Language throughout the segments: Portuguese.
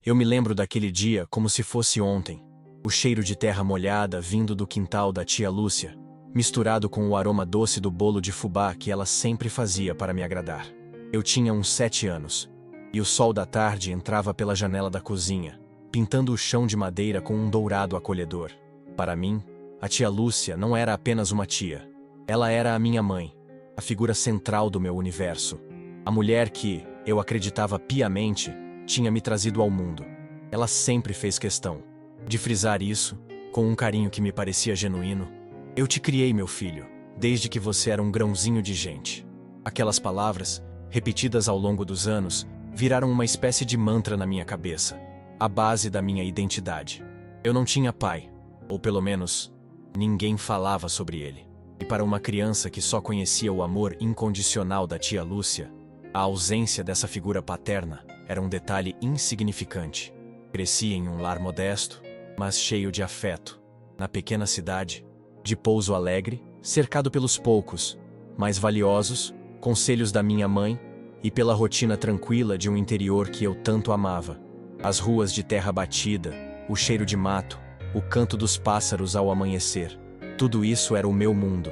Eu me lembro daquele dia como se fosse ontem. O cheiro de terra molhada vindo do quintal da tia Lúcia, misturado com o aroma doce do bolo de fubá que ela sempre fazia para me agradar. Eu tinha uns 7 anos, e o sol da tarde entrava pela janela da cozinha, pintando o chão de madeira com um dourado acolhedor. Para mim, a tia Lúcia não era apenas uma tia. Ela era a minha mãe, a figura central do meu universo. A mulher que, eu acreditava piamente, tinha me trazido ao mundo. Ela sempre fez questão de frisar isso, com um carinho que me parecia genuíno. Eu te criei, meu filho, desde que você era um grãozinho de gente. Aquelas palavras, repetidas ao longo dos anos, viraram uma espécie de mantra na minha cabeça, a base da minha identidade. Eu não tinha pai, ou pelo menos, ninguém falava sobre ele. E para uma criança que só conhecia o amor incondicional da tia Lúcia, a ausência dessa figura paterna era um detalhe insignificante. Cresci em um lar modesto, mas cheio de afeto, na pequena cidade, de Pouso Alegre, cercado pelos poucos, mais valiosos, conselhos da minha mãe e pela rotina tranquila de um interior que eu tanto amava. As ruas de terra batida, o cheiro de mato, o canto dos pássaros ao amanhecer. Tudo isso era o meu mundo.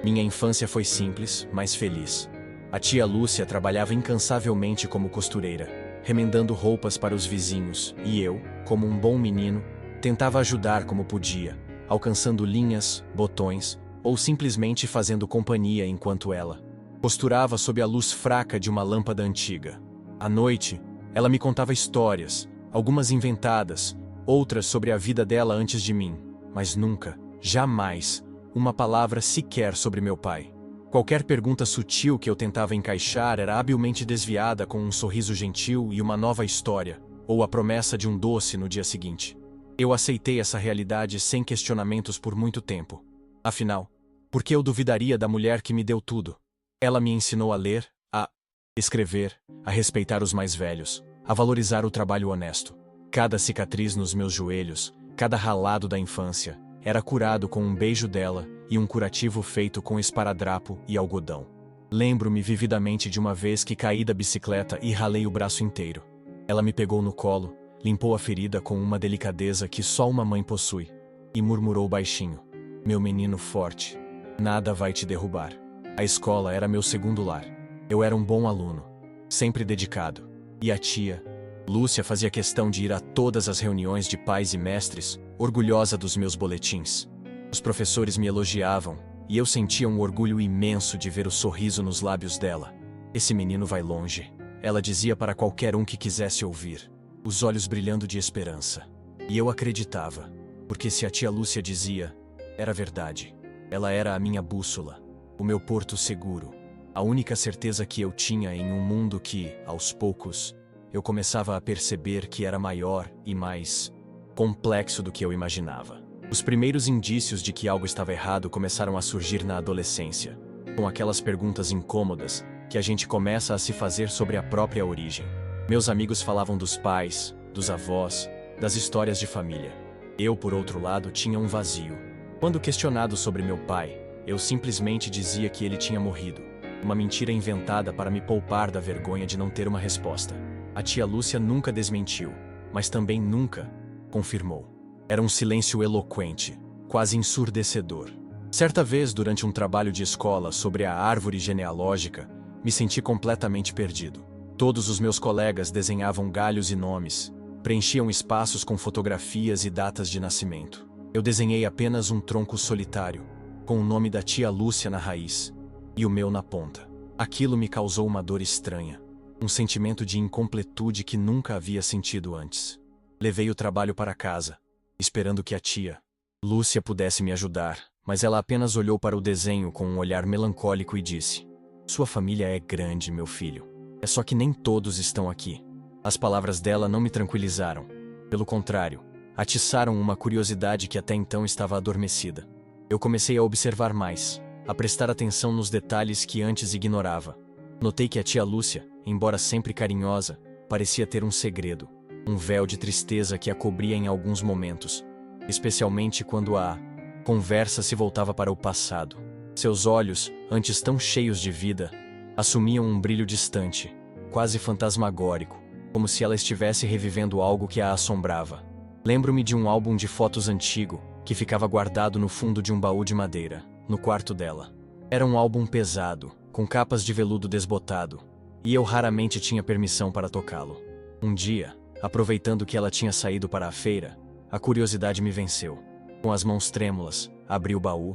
Minha infância foi simples, mas feliz. A tia Lúcia trabalhava incansavelmente como costureira, remendando roupas para os vizinhos, e eu, como um bom menino, tentava ajudar como podia, alcançando linhas, botões, ou simplesmente fazendo companhia enquanto ela costurava sob a luz fraca de uma lâmpada antiga. À noite, ela me contava histórias, algumas inventadas, outras sobre a vida dela antes de mim, mas nunca, jamais, uma palavra sequer sobre meu pai. Qualquer pergunta sutil que eu tentava encaixar era habilmente desviada com um sorriso gentil e uma nova história, ou a promessa de um doce no dia seguinte. Eu aceitei essa realidade sem questionamentos por muito tempo. Afinal, por que eu duvidaria da mulher que me deu tudo? Ela me ensinou a ler, a escrever, a respeitar os mais velhos, a valorizar o trabalho honesto. Cada cicatriz nos meus joelhos, cada ralado da infância, era curado com um beijo dela e um curativo feito com esparadrapo e algodão. Lembro-me vividamente de uma vez que caí da bicicleta e ralei o braço inteiro. Ela me pegou no colo, limpou a ferida com uma delicadeza que só uma mãe possui, e murmurou baixinho: "Meu menino forte, nada vai te derrubar." A escola era meu segundo lar. Eu era um bom aluno, sempre dedicado. E a tia Lúcia fazia questão de ir a todas as reuniões de pais e mestres, orgulhosa dos meus boletins. Os professores me elogiavam, e eu sentia um orgulho imenso de ver o sorriso nos lábios dela. "Esse menino vai longe", ela dizia para qualquer um que quisesse ouvir, os olhos brilhando de esperança. E eu acreditava, porque se a tia Lúcia dizia, era verdade. Ela era a minha bússola, o meu porto seguro, a única certeza que eu tinha em um mundo que, aos poucos, eu começava a perceber que era maior e mais complexo do que eu imaginava. Os primeiros indícios de que algo estava errado começaram a surgir na adolescência, com aquelas perguntas incômodas que a gente começa a se fazer sobre a própria origem. Meus amigos falavam dos pais, dos avós, das histórias de família. Eu, por outro lado, tinha um vazio. Quando questionado sobre meu pai, eu simplesmente dizia que ele tinha morrido. Uma mentira inventada para me poupar da vergonha de não ter uma resposta. A tia Lúcia nunca desmentiu, mas também nunca confirmou. Era um silêncio eloquente, quase ensurdecedor. Certa vez, durante um trabalho de escola sobre a árvore genealógica, me senti completamente perdido. Todos os meus colegas desenhavam galhos e nomes, preenchiam espaços com fotografias e datas de nascimento. Eu desenhei apenas um tronco solitário, com o nome da tia Lúcia na raiz, e o meu na ponta. Aquilo me causou uma dor estranha, um sentimento de incompletude que nunca havia sentido antes. Levei o trabalho para casa, esperando que a tia Lúcia pudesse me ajudar, mas ela apenas olhou para o desenho com um olhar melancólico e disse: "Sua família é grande, meu filho. É só que nem todos estão aqui." As palavras dela não me tranquilizaram. Pelo contrário, atiçaram uma curiosidade que até então estava adormecida. Eu comecei a observar mais, a prestar atenção nos detalhes que antes ignorava. Notei que a tia Lúcia, embora sempre carinhosa, parecia ter um segredo, um véu de tristeza que a cobria em alguns momentos, especialmente quando a conversa se voltava para o passado. Seus olhos, antes tão cheios de vida, assumiam um brilho distante, quase fantasmagórico, como se ela estivesse revivendo algo que a assombrava. Lembro-me de um álbum de fotos antigo, que ficava guardado no fundo de um baú de madeira, no quarto dela. Era um álbum pesado, com capas de veludo desbotado, e eu raramente tinha permissão para tocá-lo. Um dia, aproveitando que ela tinha saído para a feira, a curiosidade me venceu. Com as mãos trêmulas, abri o baú,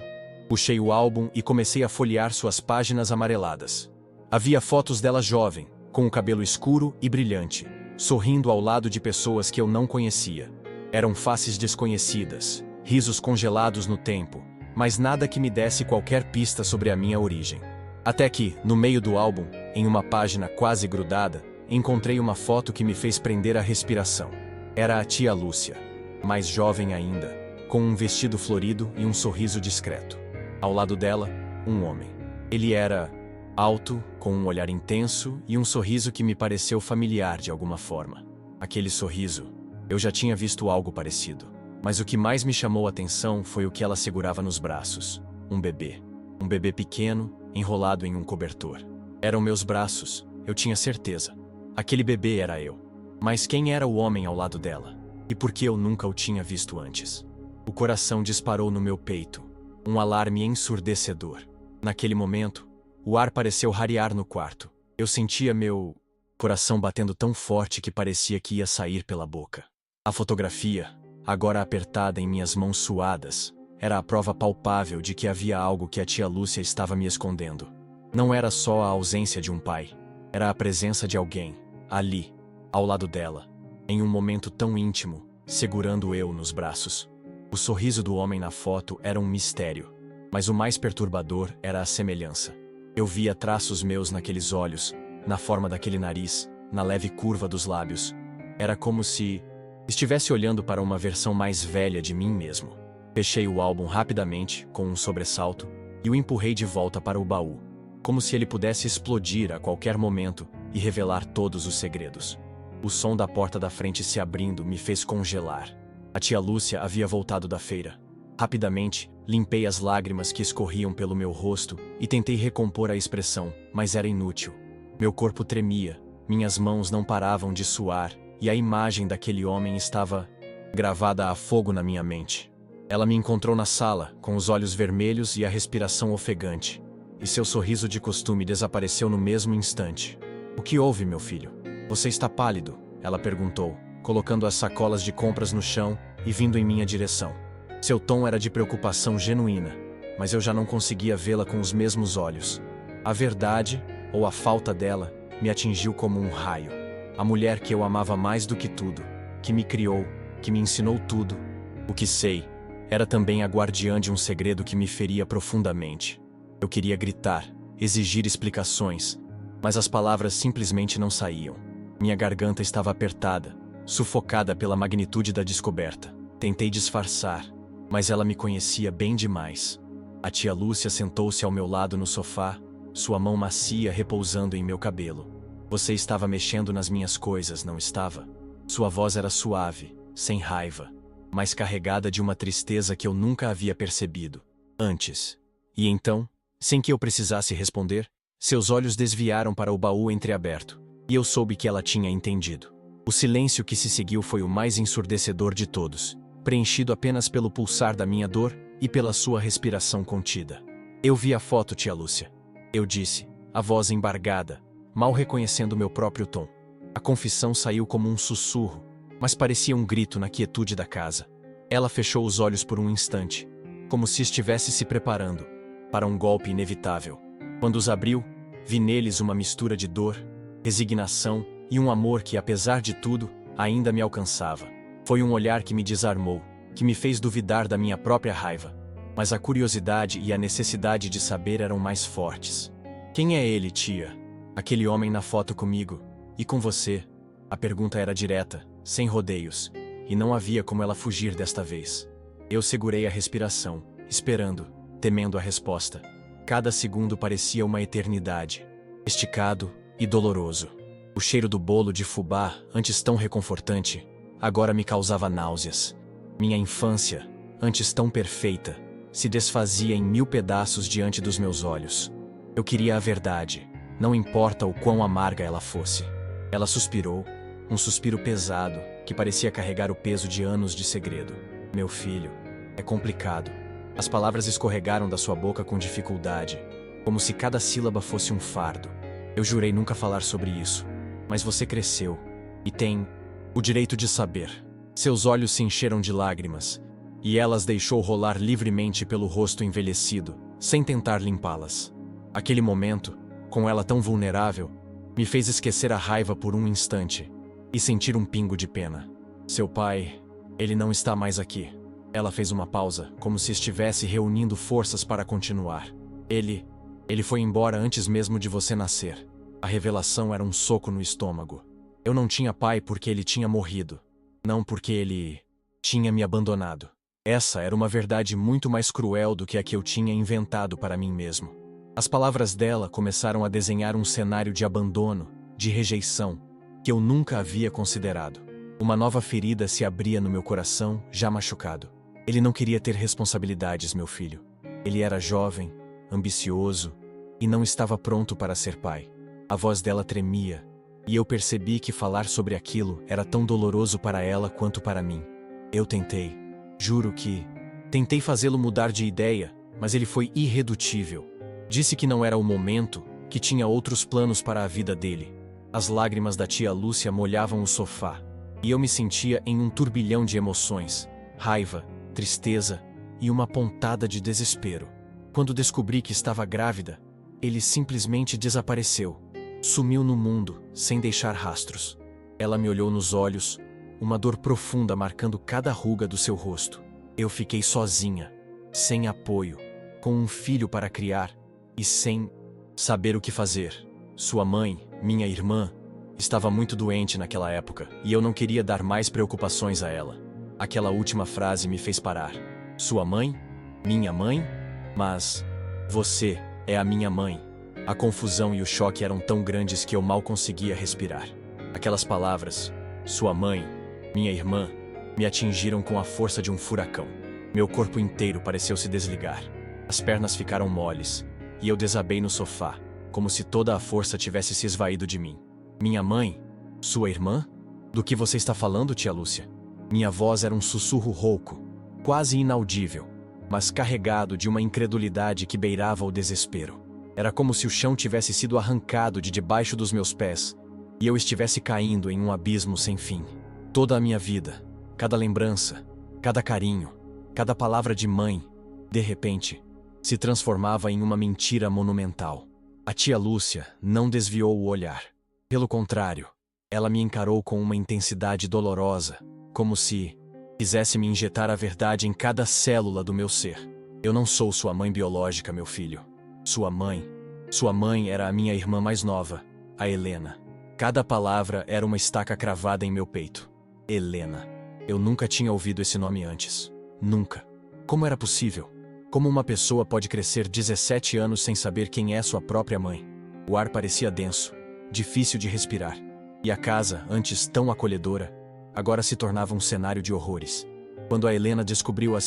puxei o álbum e comecei a folhear suas páginas amareladas. Havia fotos dela jovem, com o cabelo escuro e brilhante, sorrindo ao lado de pessoas que eu não conhecia. Eram faces desconhecidas, risos congelados no tempo, mas nada que me desse qualquer pista sobre a minha origem. Até que, no meio do álbum, em uma página quase grudada, encontrei uma foto que me fez prender a respiração. Era a tia Lúcia, mais jovem ainda, com um vestido florido e um sorriso discreto. Ao lado dela, um homem. Ele era alto, com um olhar intenso e um sorriso que me pareceu familiar de alguma forma. Aquele sorriso, eu já tinha visto algo parecido. Mas o que mais me chamou a atenção foi o que ela segurava nos braços. Um bebê. Um bebê pequeno, enrolado em um cobertor. Eram meus braços, eu tinha certeza. Aquele bebê era eu. Mas quem era o homem ao lado dela? E por que eu nunca o tinha visto antes? O coração disparou no meu peito. Um alarme ensurdecedor. Naquele momento, o ar pareceu rarear no quarto. Eu sentia meu coração batendo tão forte que parecia que ia sair pela boca. A fotografia, agora apertada em minhas mãos suadas, era a prova palpável de que havia algo que a tia Lúcia estava me escondendo. Não era só a ausência de um pai, era a presença de alguém, ali, ao lado dela, em um momento tão íntimo, segurando eu nos braços. O sorriso do homem na foto era um mistério, mas o mais perturbador era a semelhança. Eu via traços meus naqueles olhos, na forma daquele nariz, na leve curva dos lábios. Era como se estivesse olhando para uma versão mais velha de mim mesmo. Fechei o álbum rapidamente, com um sobressalto, e o empurrei de volta para o baú, como se ele pudesse explodir a qualquer momento e revelar todos os segredos. O som da porta da frente se abrindo me fez congelar. A tia Lúcia havia voltado da feira. Rapidamente, limpei as lágrimas que escorriam pelo meu rosto e tentei recompor a expressão, mas era inútil. Meu corpo tremia, minhas mãos não paravam de suar, e a imagem daquele homem estava gravada a fogo na minha mente. Ela me encontrou na sala, com os olhos vermelhos e a respiração ofegante, e seu sorriso de costume desapareceu no mesmo instante. "O que houve, meu filho? Você está pálido?" ela perguntou, colocando as sacolas de compras no chão e vindo em minha direção. Seu tom era de preocupação genuína, mas eu já não conseguia vê-la com os mesmos olhos. A verdade, ou a falta dela, me atingiu como um raio. A mulher que eu amava mais do que tudo, que me criou, que me ensinou tudo. O que sei, era também a guardiã de um segredo que me feria profundamente. Eu queria gritar, exigir explicações, mas as palavras simplesmente não saíam. Minha garganta estava apertada, sufocada pela magnitude da descoberta. Tentei disfarçar, mas ela me conhecia bem demais. A tia Lúcia sentou-se ao meu lado no sofá, sua mão macia repousando em meu cabelo. "Você estava mexendo nas minhas coisas, não estava?" Sua voz era suave, sem raiva, mas carregada de uma tristeza que eu nunca havia percebido antes. E então, sem que eu precisasse responder, seus olhos desviaram para o baú entreaberto, e eu soube que ela tinha entendido. O silêncio que se seguiu foi o mais ensurdecedor de todos, preenchido apenas pelo pulsar da minha dor e pela sua respiração contida. "Eu vi a foto, tia Lúcia", eu disse, a voz embargada, mal reconhecendo meu próprio tom. A confissão saiu como um sussurro, mas parecia um grito na quietude da casa. Ela fechou os olhos por um instante, como se estivesse se preparando para um golpe inevitável. Quando os abriu, vi neles uma mistura de dor, resignação e um amor que, apesar de tudo, ainda me alcançava. Foi um olhar que me desarmou, que me fez duvidar da minha própria raiva. Mas a curiosidade e a necessidade de saber eram mais fortes. "Quem é ele, tia? Aquele homem na foto comigo? E com você?" A pergunta era direta, sem rodeios, e não havia como ela fugir desta vez. Eu segurei a respiração, esperando, temendo a resposta. Cada segundo parecia uma eternidade, esticado e doloroso. O cheiro do bolo de fubá, antes tão reconfortante, agora me causava náuseas. Minha infância, antes tão perfeita, se desfazia em 1000 pedaços diante dos meus olhos. Eu queria a verdade, não importa o quão amarga ela fosse. Ela suspirou, Um suspiro pesado, que parecia carregar o peso de anos de segredo. Meu filho, é complicado. As palavras escorregaram da sua boca com dificuldade, como se cada sílaba fosse um fardo. Eu jurei nunca falar sobre isso, mas você cresceu e tem o direito de saber. Seus olhos se encheram de lágrimas, e ela as deixou rolar livremente pelo rosto envelhecido, sem tentar limpá-las. Aquele momento, com ela tão vulnerável, me fez esquecer a raiva por um instante e sentir um pingo de pena. Seu pai, ele não está mais aqui. Ela fez uma pausa, como se estivesse reunindo forças para continuar. Ele foi embora antes mesmo de você nascer. A revelação era um soco no estômago. Eu não tinha pai porque ele tinha morrido, não porque ele tinha me abandonado. Essa era uma verdade muito mais cruel do que a que eu tinha inventado para mim mesmo. As palavras dela começaram a desenhar um cenário de abandono, de rejeição, que eu nunca havia considerado. Uma nova ferida se abria no meu coração, já machucado. Ele não queria ter responsabilidades, meu filho. Ele era jovem, ambicioso e não estava pronto para ser pai. A voz dela tremia, e eu percebi que falar sobre aquilo era tão doloroso para ela quanto para mim. Eu tentei, juro que tentei fazê-lo mudar de ideia, mas ele foi irredutível. Disse que não era o momento, que tinha outros planos para a vida dele. As lágrimas da tia Lúcia molhavam o sofá, e eu me sentia em um turbilhão de emoções, raiva, tristeza e uma pontada de desespero. Quando descobri que estava grávida, ele simplesmente desapareceu. Sumiu no mundo, sem deixar rastros. Ela me olhou nos olhos, uma dor profunda marcando cada ruga do seu rosto. Eu fiquei sozinha, sem apoio, com um filho para criar e sem saber o que fazer. Sua mãe, minha irmã, estava muito doente naquela época e eu não queria dar mais preocupações a ela. Aquela última frase me fez parar. Sua mãe? Minha mãe? Mas você é a minha mãe. A confusão e o choque eram tão grandes que eu mal conseguia respirar. Aquelas palavras, sua mãe, minha irmã, me atingiram com a força de um furacão. Meu corpo inteiro pareceu se desligar. As pernas ficaram moles, e eu desabei no sofá, como se toda a força tivesse se esvaído de mim. Minha mãe? Sua irmã? Do que você está falando, tia Lúcia? Minha voz era um sussurro rouco, quase inaudível, mas carregado de uma incredulidade que beirava o desespero. Era como se o chão tivesse sido arrancado de debaixo dos meus pés e eu estivesse caindo em um abismo sem fim. Toda a minha vida, cada lembrança, cada carinho, cada palavra de mãe, de repente, se transformava em uma mentira monumental. A tia Lúcia não desviou o olhar. Pelo contrário, ela me encarou com uma intensidade dolorosa, como se quisesse me injetar a verdade em cada célula do meu ser. Eu não sou sua mãe biológica, meu filho. Sua mãe era a minha irmã mais nova, a Helena. Cada palavra era uma estaca cravada em meu peito. Helena. Eu nunca tinha ouvido esse nome antes. Nunca. Como era possível? Como uma pessoa pode crescer 17 anos sem saber quem é sua própria mãe? O ar parecia denso, difícil de respirar. E a casa, antes tão acolhedora, agora se tornava um cenário de horrores. Quando a Helena descobriu a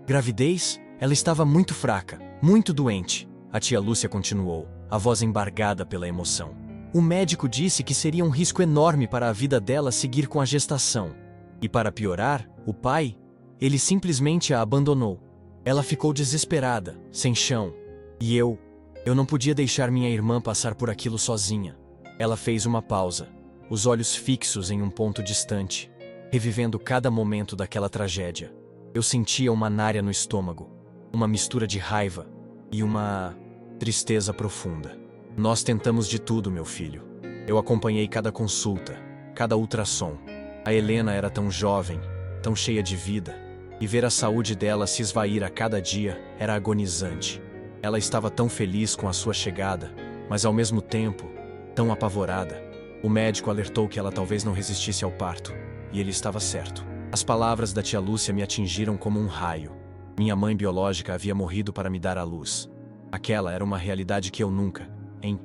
gravidez, ela estava muito fraca, muito doente. A tia Lúcia continuou, a voz embargada pela emoção. O médico disse que seria um risco enorme para a vida dela seguir com a gestação. E para piorar, o pai, ele simplesmente a abandonou. Ela ficou desesperada, sem chão. E eu não podia deixar minha irmã passar por aquilo sozinha. Ela fez uma pausa, os olhos fixos em um ponto distante, revivendo cada momento daquela tragédia. Eu sentia uma nárea no estômago, uma mistura de raiva e uma tristeza profunda. Nós tentamos de tudo, meu filho. Eu acompanhei cada consulta, cada ultrassom. A Helena era tão jovem, tão cheia de vida, e ver a saúde dela se esvair a cada dia era agonizante. Ela estava tão feliz com a sua chegada, mas ao mesmo tempo, tão apavorada. O médico alertou que ela talvez não resistisse ao parto, e ele estava certo. As palavras da tia Lúcia me atingiram como um raio. Minha mãe biológica havia morrido para me dar à luz. Aquela era uma realidade que eu nunca, em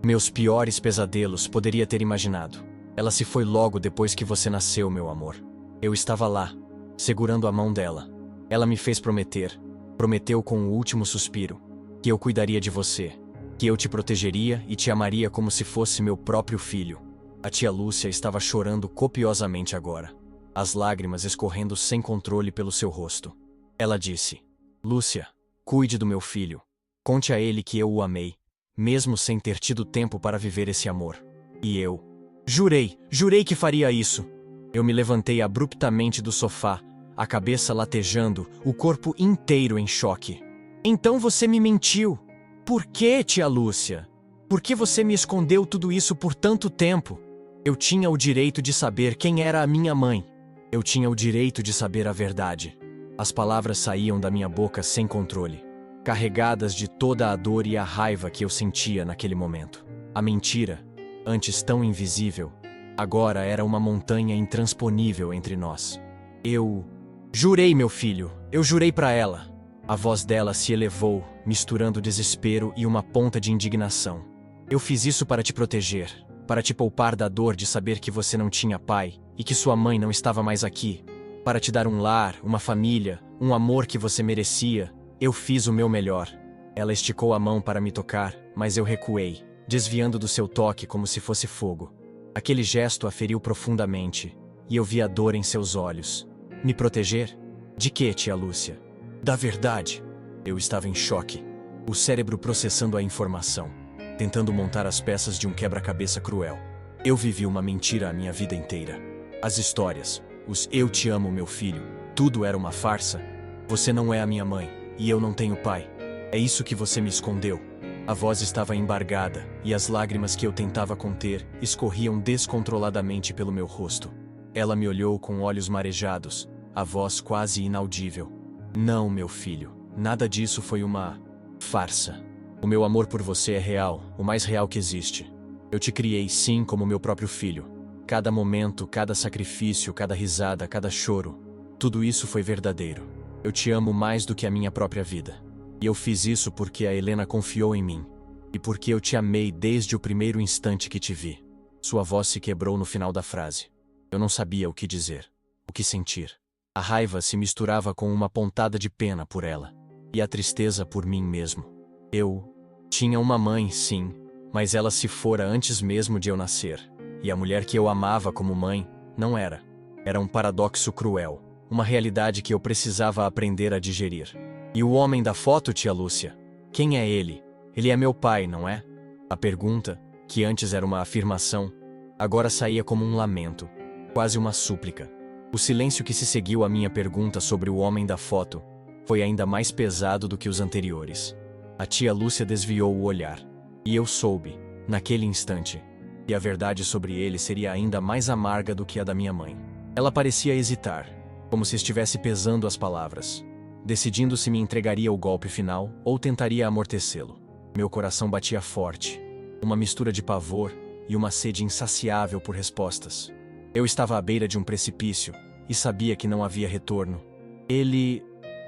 meus piores pesadelos, poderia ter imaginado. Ela se foi logo depois que você nasceu, meu amor. Eu estava lá, segurando a mão dela. Ela me fez prometeu com o último suspiro, que eu cuidaria de você, que eu te protegeria e te amaria como se fosse meu próprio filho. A tia Lúcia estava chorando copiosamente agora, as lágrimas escorrendo sem controle pelo seu rosto. Ela disse: Lúcia, cuide do meu filho. Conte a ele que eu o amei, mesmo sem ter tido tempo para viver esse amor. E eu jurei que faria isso. Eu me levantei abruptamente do sofá, a cabeça latejando, o corpo inteiro em choque. Então você me mentiu. Por que, tia Lúcia? Por que você me escondeu tudo isso por tanto tempo? Eu tinha o direito de saber quem era a minha mãe. Eu tinha o direito de saber a verdade. As palavras saíam da minha boca sem controle, carregadas de toda a dor e a raiva que eu sentia naquele momento. A mentira, antes tão invisível, agora era uma montanha intransponível entre nós. Eu jurei, meu filho, eu jurei para ela. A voz dela se elevou, misturando desespero e uma ponta de indignação. Eu fiz isso para te proteger, para te poupar da dor de saber que você não tinha pai e que sua mãe não estava mais aqui, para te dar um lar, uma família, um amor que você merecia. Eu fiz o meu melhor. Ela esticou a mão para me tocar, mas eu recuei, desviando do seu toque como se fosse fogo. Aquele gesto a feriu profundamente, e eu vi a dor em seus olhos. Me proteger? De quê, tia Lúcia? Da verdade. Eu estava em choque, o cérebro processando a informação, tentando montar as peças de um quebra-cabeça cruel. Eu vivi uma mentira a minha vida inteira. As histórias, os "eu te amo, meu filho", tudo era uma farsa. Você não é a minha mãe, e eu não tenho pai. É isso que você me escondeu. A voz estava embargada, e as lágrimas que eu tentava conter escorriam descontroladamente pelo meu rosto. Ela me olhou com olhos marejados, a voz quase inaudível. Não, meu filho, nada disso foi uma farsa. O meu amor por você é real, o mais real que existe. Eu te criei, sim, como meu próprio filho. Cada momento, cada sacrifício, cada risada, cada choro, tudo isso foi verdadeiro. Eu te amo mais do que a minha própria vida. E eu fiz isso porque a Helena confiou em mim. E porque eu te amei desde o primeiro instante que te vi. Sua voz se quebrou no final da frase. Eu não sabia o que dizer, o que sentir. A raiva se misturava com uma pontada de pena por ela. E a tristeza por mim mesmo. Eu tinha uma mãe, sim, mas ela se fora antes mesmo de eu nascer. E a mulher que eu amava como mãe, não era. Era um paradoxo cruel, uma realidade que eu precisava aprender a digerir. E o homem da foto, tia Lúcia? Quem é ele? Ele é meu pai, não é? A pergunta, que antes era uma afirmação, agora saía como um lamento, quase uma súplica. O silêncio que se seguiu à minha pergunta sobre o homem da foto foi ainda mais pesado do que os anteriores. A tia Lúcia desviou o olhar, e eu soube, naquele instante, que a verdade sobre ele seria ainda mais amarga do que a da minha mãe. Ela parecia hesitar, como se estivesse pesando as palavras, decidindo se me entregaria o golpe final ou tentaria amortecê-lo. Meu coração batia forte, uma mistura de pavor e uma sede insaciável por respostas. Eu estava à beira de um precipício e sabia que não havia retorno.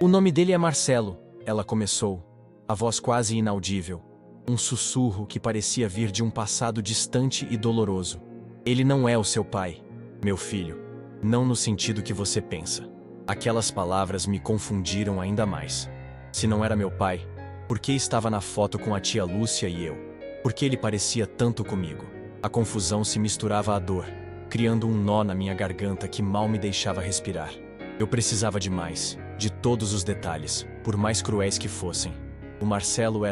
O nome dele é Marcelo, ela começou, a voz quase inaudível, um sussurro que parecia vir de um passado distante e doloroso. Ele não é o seu pai, meu filho, não no sentido que você pensa. Aquelas palavras me confundiram ainda mais. Se não era meu pai, por que estava na foto com a tia Lúcia e eu? Por que ele parecia tanto comigo? A confusão se misturava à dor, criando um nó na minha garganta que mal me deixava respirar. Eu precisava de mais, de todos os detalhes, por mais cruéis que fossem. O Marcelo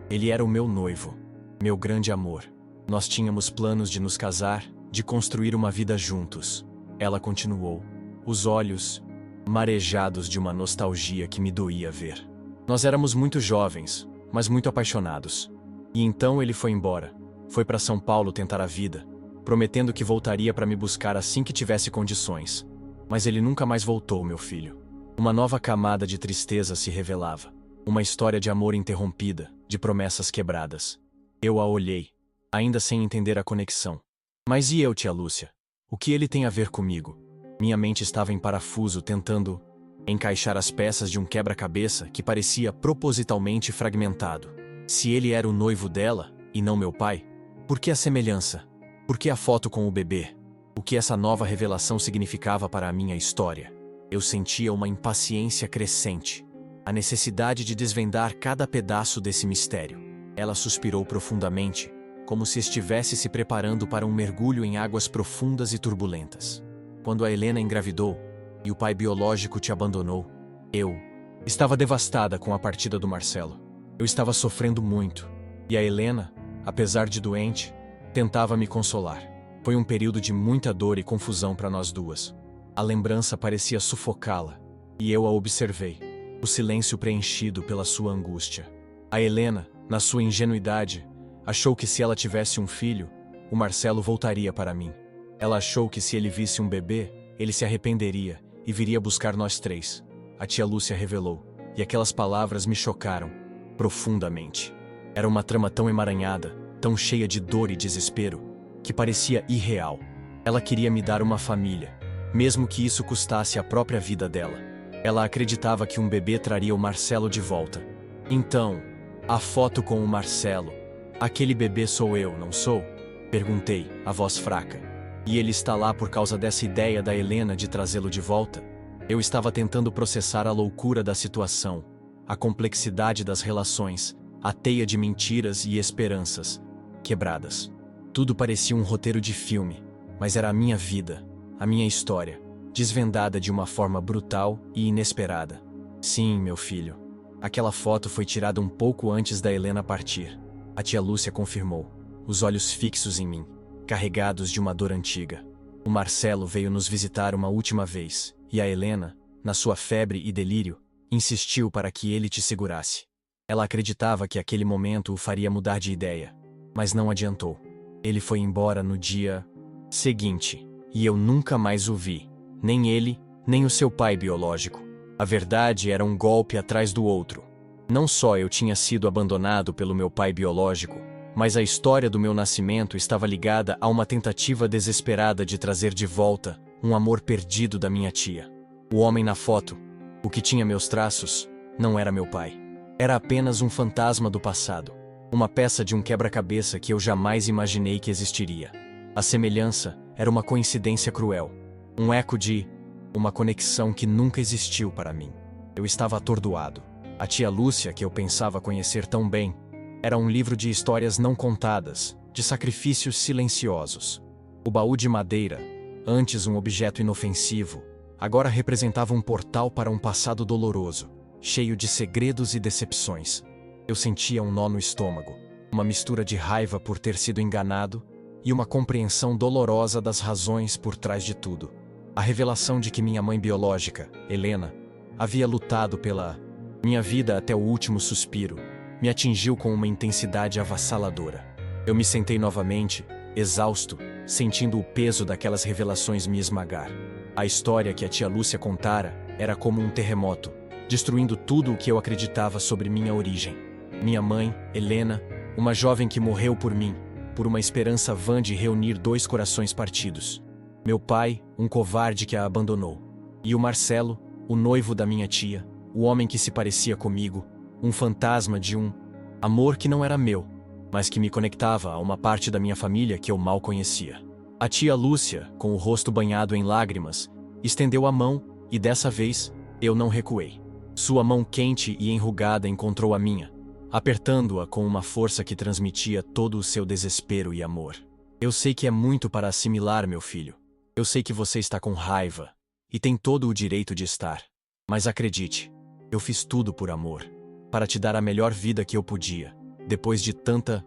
ele era o meu noivo, meu grande amor. Nós tínhamos planos de nos casar, de construir uma vida juntos. Ela continuou, os olhos marejados de uma nostalgia que me doía ver. Nós éramos muito jovens, mas muito apaixonados. E então ele foi embora. Foi para São Paulo tentar a vida, prometendo que voltaria para me buscar assim que tivesse condições. Mas ele nunca mais voltou, meu filho. Uma nova camada de tristeza se revelava. Uma história de amor interrompida, de promessas quebradas. Eu a olhei, ainda sem entender a conexão. Mas e eu, tia Lúcia? O que ele tem a ver comigo? Minha mente estava em parafuso tentando encaixar as peças de um quebra-cabeça que parecia propositalmente fragmentado. Se ele era o noivo dela, e não meu pai, por que a semelhança? Por que a foto com o bebê? O que essa nova revelação significava para a minha história? Eu sentia uma impaciência crescente, a necessidade de desvendar cada pedaço desse mistério. Ela suspirou profundamente, como se estivesse se preparando para um mergulho em águas profundas e turbulentas. Quando a Helena engravidou e o pai biológico te abandonou, eu estava devastada com a partida do Marcelo. Eu estava sofrendo muito, e a Helena, apesar de doente, tentava me consolar. Foi um período de muita dor e confusão para nós duas. A lembrança parecia sufocá-la, e eu a observei, o silêncio preenchido pela sua angústia. A Helena, na sua ingenuidade, achou que se ela tivesse um filho, o Marcelo voltaria para mim. Ela achou que se ele visse um bebê, ele se arrependeria e viria buscar nós três. A tia Lúcia revelou, e aquelas palavras me chocaram profundamente. Era uma trama tão emaranhada, tão cheia de dor e desespero, que parecia irreal. Ela queria me dar uma família, mesmo que isso custasse a própria vida dela. Ela acreditava que um bebê traria o Marcelo de volta. Então, a foto com o Marcelo. Aquele bebê sou eu, não sou? Perguntei, a voz fraca. E ele está lá por causa dessa ideia da Helena de trazê-lo de volta? Eu estava tentando processar a loucura da situação, a complexidade das relações, a teia de mentiras e esperanças quebradas. Tudo parecia um roteiro de filme, mas era a minha vida, a minha história, desvendada de uma forma brutal e inesperada. Sim, meu filho. Aquela foto foi tirada um pouco antes da Helena partir. A tia Lúcia confirmou, os olhos fixos em mim, carregados de uma dor antiga. O Marcelo veio nos visitar uma última vez, e a Helena, na sua febre e delírio, insistiu para que ele te segurasse. Ela acreditava que aquele momento o faria mudar de ideia, mas não adiantou. Ele foi embora no dia seguinte, e eu nunca mais o vi, nem ele, nem o seu pai biológico. A verdade era um golpe atrás do outro. Não só eu tinha sido abandonado pelo meu pai biológico, mas a história do meu nascimento estava ligada a uma tentativa desesperada de trazer de volta um amor perdido da minha tia. O homem na foto, o que tinha meus traços, não era meu pai. Era apenas um fantasma do passado, uma peça de um quebra-cabeça que eu jamais imaginei que existiria. A semelhança era uma coincidência cruel, um eco de uma conexão que nunca existiu para mim. Eu estava atordoado. A tia Lúcia, que eu pensava conhecer tão bem, era um livro de histórias não contadas, de sacrifícios silenciosos. O baú de madeira, antes um objeto inofensivo, agora representava um portal para um passado doloroso, cheio de segredos e decepções. Eu sentia um nó no estômago, uma mistura de raiva por ter sido enganado e uma compreensão dolorosa das razões por trás de tudo. A revelação de que minha mãe biológica, Helena, havia lutado pela minha vida até o último suspiro, me atingiu com uma intensidade avassaladora. Eu me sentei novamente, exausto, sentindo o peso daquelas revelações me esmagar. A história que a tia Lúcia contara era como um terremoto, destruindo tudo o que eu acreditava sobre minha origem. Minha mãe, Helena, uma jovem que morreu por mim, por uma esperança vã de reunir dois corações partidos. Meu pai, um covarde que a abandonou. E o Marcelo, o noivo da minha tia, o homem que se parecia comigo, um fantasma de um amor que não era meu, mas que me conectava a uma parte da minha família que eu mal conhecia. A tia Lúcia, com o rosto banhado em lágrimas, estendeu a mão e dessa vez eu não recuei. Sua mão quente e enrugada encontrou a minha, apertando-a com uma força que transmitia todo o seu desespero e amor. Eu sei que é muito para assimilar, meu filho. Eu sei que você está com raiva e tem todo o direito de estar. Mas acredite, eu fiz tudo por amor, para te dar a melhor vida que eu podia, depois de tanta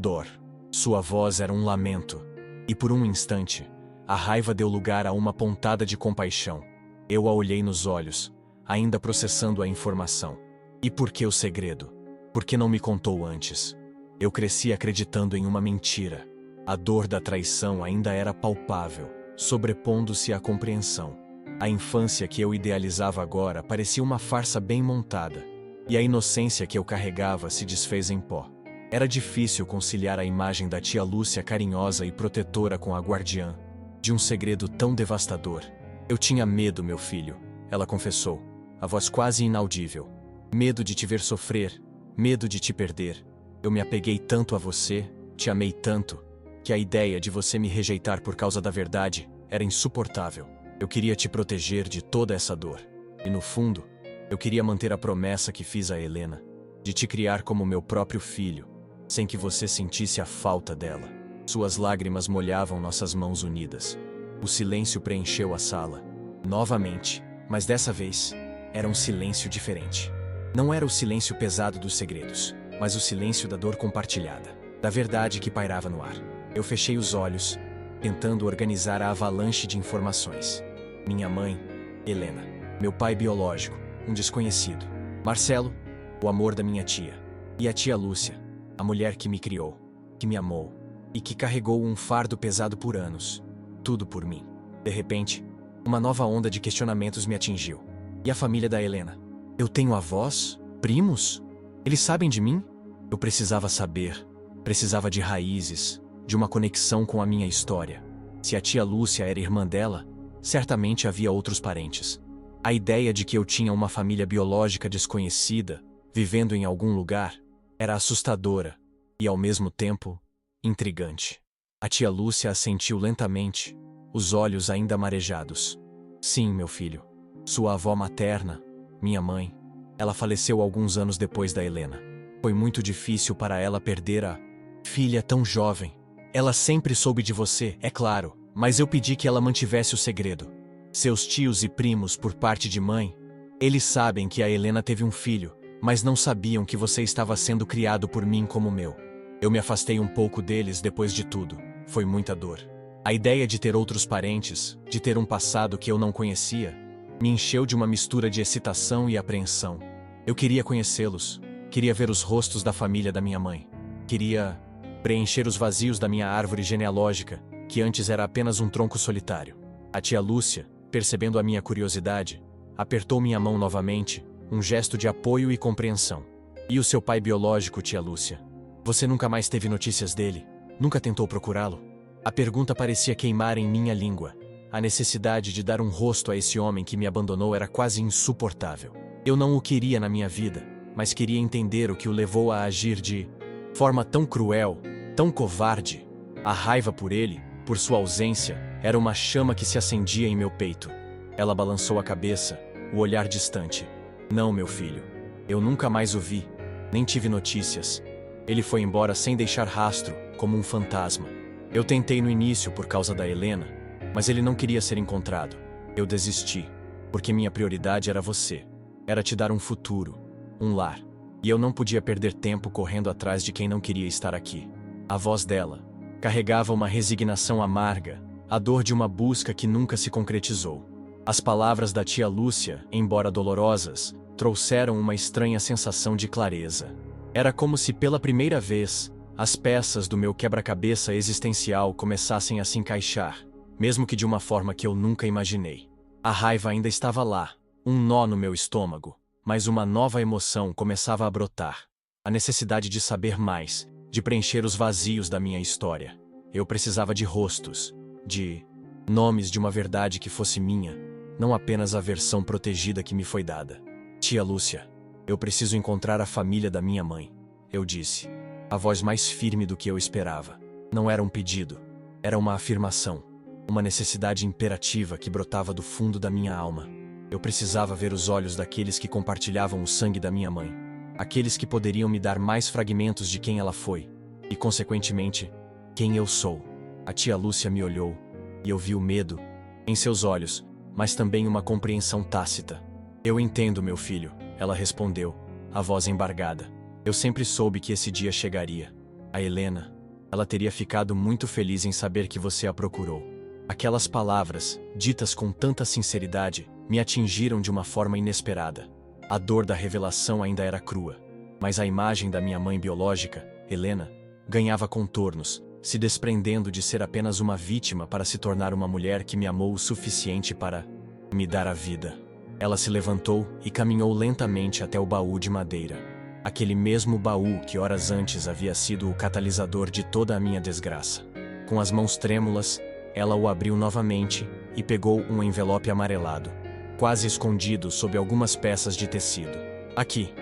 dor. Sua voz era um lamento, e por um instante, a raiva deu lugar a uma pontada de compaixão. Eu a olhei nos olhos, ainda processando a informação. E por que o segredo? Por que não me contou antes? Eu cresci acreditando em uma mentira. A dor da traição ainda era palpável, sobrepondo-se à compreensão. A infância que eu idealizava agora parecia uma farsa bem montada, e a inocência que eu carregava se desfez em pó. Era difícil conciliar a imagem da tia Lúcia carinhosa e protetora com a guardiã de um segredo tão devastador. Eu tinha medo, meu filho, ela confessou, a voz quase inaudível. Medo de te ver sofrer, medo de te perder. Eu me apeguei tanto a você, te amei tanto, que a ideia de você me rejeitar por causa da verdade era insuportável. Eu queria te proteger de toda essa dor. E no fundo, eu queria manter a promessa que fiz a Helena, de te criar como meu próprio filho. sem que você sentisse a falta dela. Suas lágrimas molhavam nossas mãos unidas. O silêncio preencheu a sala. Novamente, mas dessa vez, era um silêncio diferente. Não era o silêncio pesado dos segredos, mas o silêncio da dor compartilhada, da verdade que pairava no ar. Eu fechei os olhos, tentando organizar a avalanche de informações. Minha mãe, Helena. Meu pai biológico, um desconhecido. Marcelo, o amor da minha tia. E a tia Lúcia, a mulher que me criou, que me amou e que carregou um fardo pesado por anos. Tudo por mim. De repente, uma nova onda de questionamentos me atingiu. E a família da Helena? Eu tenho avós? Primos? Eles sabem de mim? Eu precisava saber. Precisava de raízes, de uma conexão com a minha história. Se a tia Lúcia era irmã dela, certamente havia outros parentes. A ideia de que eu tinha uma família biológica desconhecida, vivendo em algum lugar, era assustadora e, ao mesmo tempo, intrigante. A tia Lúcia assentiu lentamente, os olhos ainda marejados. Sim, meu filho. Sua avó materna, minha mãe, ela faleceu alguns anos depois da Helena. Foi muito difícil para ela perder a filha tão jovem. Ela sempre soube de você, é claro, mas eu pedi que ela mantivesse o segredo. Seus tios e primos, por parte de mãe, eles sabem que a Helena teve um filho, mas não sabiam que você estava sendo criado por mim como meu. Eu me afastei um pouco deles depois de tudo. Foi muita dor. A ideia de ter outros parentes, de ter um passado que eu não conhecia, me encheu de uma mistura de excitação e apreensão. Eu queria conhecê-los, queria ver os rostos da família da minha mãe. Queria preencher os vazios da minha árvore genealógica, que antes era apenas um tronco solitário. A tia Lúcia, percebendo a minha curiosidade, apertou minha mão novamente, um gesto de apoio e compreensão. E o seu pai biológico, tia Lúcia? Você nunca mais teve notícias dele? Nunca tentou procurá-lo? A pergunta parecia queimar em minha língua. A necessidade de dar um rosto a esse homem que me abandonou era quase insuportável. Eu não o queria na minha vida, mas queria entender o que o levou a agir de forma tão cruel, tão covarde. A raiva por ele, por sua ausência, era uma chama que se acendia em meu peito. Ela balançou a cabeça, o olhar distante. Não, meu filho. Eu nunca mais o vi, nem tive notícias. Ele foi embora sem deixar rastro, como um fantasma. Eu tentei no início por causa da Helena, mas ele não queria ser encontrado. Eu desisti, porque minha prioridade era você. Era te dar um futuro, um lar. E eu não podia perder tempo correndo atrás de quem não queria estar aqui. A voz dela carregava uma resignação amarga, a dor de uma busca que nunca se concretizou. As palavras da tia Lúcia, embora dolorosas, trouxeram uma estranha sensação de clareza. Era como se pela primeira vez, as peças do meu quebra-cabeça existencial começassem a se encaixar, mesmo que de uma forma que eu nunca imaginei. A raiva ainda estava lá, um nó no meu estômago, mas uma nova emoção começava a brotar. A necessidade de saber mais, de preencher os vazios da minha história. Eu precisava de rostos, de nomes de uma verdade que fosse minha, não apenas a versão protegida que me foi dada. Tia Lúcia, eu preciso encontrar a família da minha mãe, eu disse. A voz mais firme do que eu esperava. Não era um pedido, era uma afirmação, uma necessidade imperativa que brotava do fundo da minha alma. Eu precisava ver os olhos daqueles que compartilhavam o sangue da minha mãe, aqueles que poderiam me dar mais fragmentos de quem ela foi, e, consequentemente, quem eu sou. A tia Lúcia me olhou, e eu vi o medo em seus olhos, mas também uma compreensão tácita. Eu entendo, meu filho, ela respondeu, a voz embargada. Eu sempre soube que esse dia chegaria. A Helena, ela teria ficado muito feliz em saber que você a procurou. Aquelas palavras, ditas com tanta sinceridade, me atingiram de uma forma inesperada. A dor da revelação ainda era crua, mas a imagem da minha mãe biológica, Helena, ganhava contornos, se desprendendo de ser apenas uma vítima para se tornar uma mulher que me amou o suficiente para me dar a vida. Ela se levantou e caminhou lentamente até o baú de madeira. Aquele mesmo baú que horas antes havia sido o catalisador de toda a minha desgraça. Com as mãos trêmulas, ela o abriu novamente e pegou um envelope amarelado, quase escondido sob algumas peças de tecido. Aqui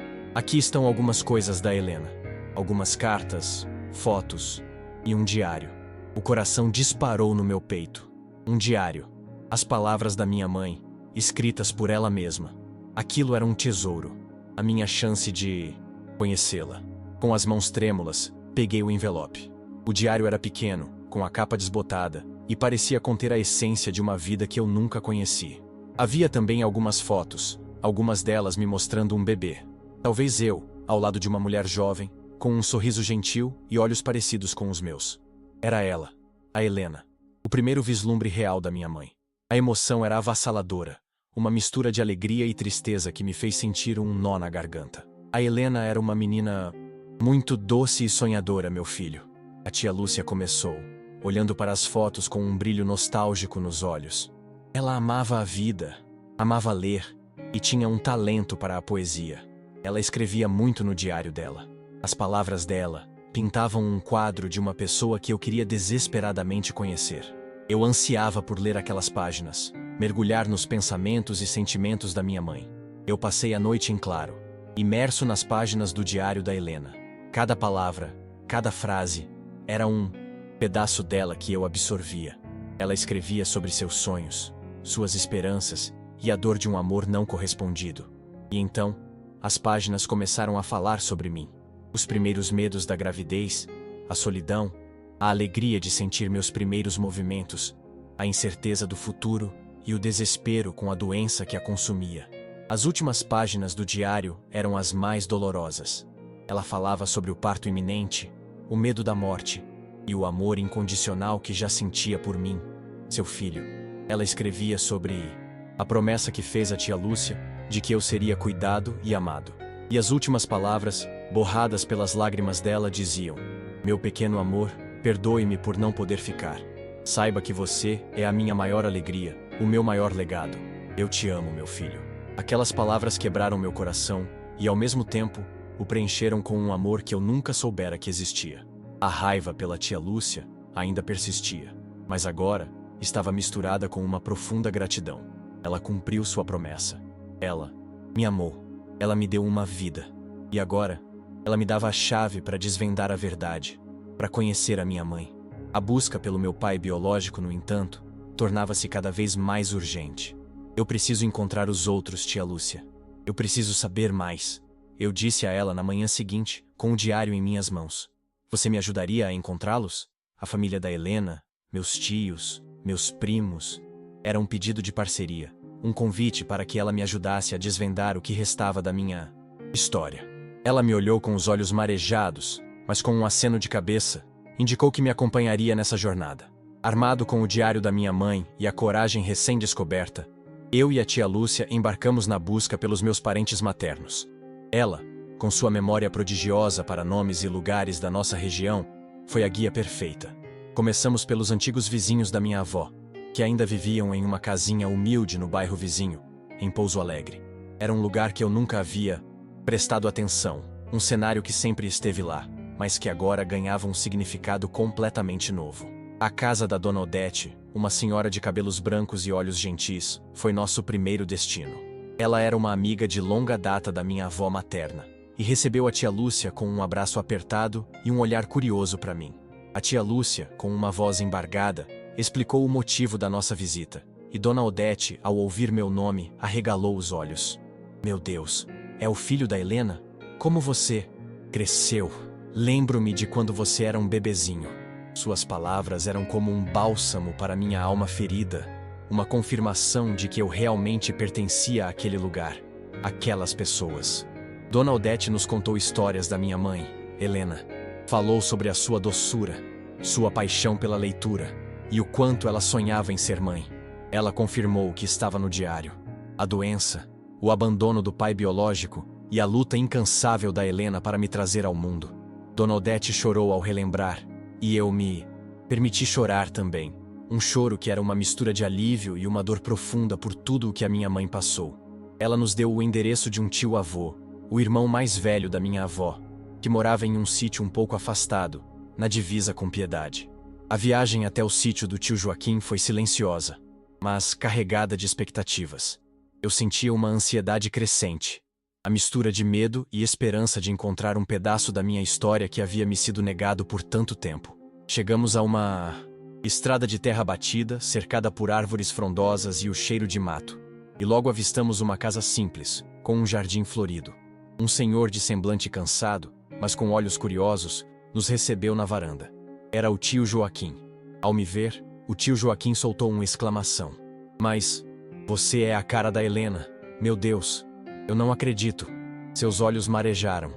estão algumas coisas da Helena. Algumas cartas, fotos e um diário. O coração disparou no meu peito. Um diário. As palavras da minha mãe, escritas por ela mesma. Aquilo era um tesouro. A minha chance de conhecê-la. Com as mãos trêmulas, Peguei o envelope. O diário era pequeno, com a capa desbotada, e parecia conter a essência de uma vida que eu nunca conheci. Havia também algumas fotos, algumas delas me mostrando um bebê. Talvez eu, ao lado de uma mulher jovem, com um sorriso gentil e olhos parecidos com os meus. Era ela, a Helena, o primeiro vislumbre real da minha mãe. A emoção era avassaladora, uma mistura de alegria e tristeza que me fez sentir um nó na garganta. A Helena era uma menina muito doce e sonhadora, meu filho. A tia Lúcia começou, olhando para as fotos com um brilho nostálgico nos olhos. Ela amava a vida, amava ler e tinha um talento para a poesia. Ela escrevia muito no diário dela. As palavras dela pintavam um quadro de uma pessoa que eu queria desesperadamente conhecer. Eu ansiava por ler aquelas páginas, mergulhar nos pensamentos e sentimentos da minha mãe. Eu passei a noite em claro, imerso nas páginas do diário da Helena. Cada palavra, cada frase, era um pedaço dela que eu absorvia. Ela escrevia sobre seus sonhos, suas esperanças e a dor de um amor não correspondido. E então, as páginas começaram a falar sobre mim. Os primeiros medos da gravidez, a solidão, a alegria de sentir meus primeiros movimentos, a incerteza do futuro e o desespero com a doença que a consumia. As últimas páginas do diário eram as mais dolorosas. Ela falava sobre o parto iminente, o medo da morte e o amor incondicional que já sentia por mim, seu filho. Ela escrevia sobre a promessa que fez a tia Lúcia de que eu seria cuidado e amado. E as últimas palavras, borradas pelas lágrimas dela, diziam: meu pequeno amor, perdoe-me por não poder ficar. Saiba que você é a minha maior alegria, o meu maior legado. Eu te amo, meu filho. Aquelas palavras quebraram meu coração e, ao mesmo tempo, o preencheram com um amor que eu nunca soubera que existia. A raiva pela tia Lúcia ainda persistia, mas agora estava misturada com uma profunda gratidão. Ela cumpriu sua promessa. Ela me amou. Ela me deu uma vida. E agora, ela me dava a chave para desvendar a verdade, para conhecer a minha mãe. A busca pelo meu pai biológico, no entanto, tornava-se cada vez mais urgente. Eu preciso encontrar os outros, tia Lúcia. Eu preciso saber mais. Eu disse a ela na manhã seguinte, com o diário em minhas mãos. Você me ajudaria a encontrá-los? A família da Helena, meus tios, meus primos. Era um pedido de parceria, um convite para que ela me ajudasse a desvendar o que restava da minha história. Ela me olhou com os olhos marejados, mas com um aceno de cabeça, indicou que me acompanharia nessa jornada. Armado com o diário da minha mãe e a coragem recém-descoberta, eu e a tia Lúcia embarcamos na busca pelos meus parentes maternos. Ela, com sua memória prodigiosa para nomes e lugares da nossa região, foi a guia perfeita. Começamos pelos antigos vizinhos da minha avó, que ainda viviam em uma casinha humilde no bairro vizinho, em Pouso Alegre. Era um lugar que eu nunca havia prestado atenção, um cenário que sempre esteve lá, mas que agora ganhava um significado completamente novo. A casa da Dona Odete, uma senhora de cabelos brancos e olhos gentis, foi nosso primeiro destino. Ela era uma amiga de longa data da minha avó materna, e recebeu a tia Lúcia com um abraço apertado e um olhar curioso para mim. A tia Lúcia, com uma voz embargada, explicou o motivo da nossa visita, e Dona Odete, ao ouvir meu nome, arregalou os olhos. Meu Deus, é o filho da Helena? Como você cresceu? Lembro-me de quando você era um bebezinho. Suas palavras eram como um bálsamo para minha alma ferida, uma confirmação de que eu realmente pertencia àquele lugar, àquelas pessoas. Dona Odete nos contou histórias da minha mãe, Helena. Falou sobre a sua doçura, sua paixão pela leitura e o quanto ela sonhava em ser mãe. Ela confirmou o que estava no diário: a doença, o abandono do pai biológico e a luta incansável da Helena para me trazer ao mundo. Dona Odete chorou ao relembrar, e eu me permiti chorar também. Um choro que era uma mistura de alívio e uma dor profunda por tudo o que a minha mãe passou. Ela nos deu o endereço de um tio-avô, o irmão mais velho da minha avó, que morava em um sítio um pouco afastado, na divisa com Piedade. A viagem até o sítio do tio Joaquim foi silenciosa, mas carregada de expectativas. Eu sentia uma ansiedade crescente, a mistura de medo e esperança de encontrar um pedaço da minha história que havia me sido negado por tanto tempo. Chegamos a uma estrada de terra batida, cercada por árvores frondosas e o cheiro de mato, e logo avistamos uma casa simples, com um jardim florido. Um senhor de semblante cansado, mas com olhos curiosos, nos recebeu na varanda. Era o tio Joaquim. Ao me ver, o tio Joaquim soltou uma exclamação. Mas, você é a cara da Helena. Meu Deus, eu não acredito. Seus olhos marejaram.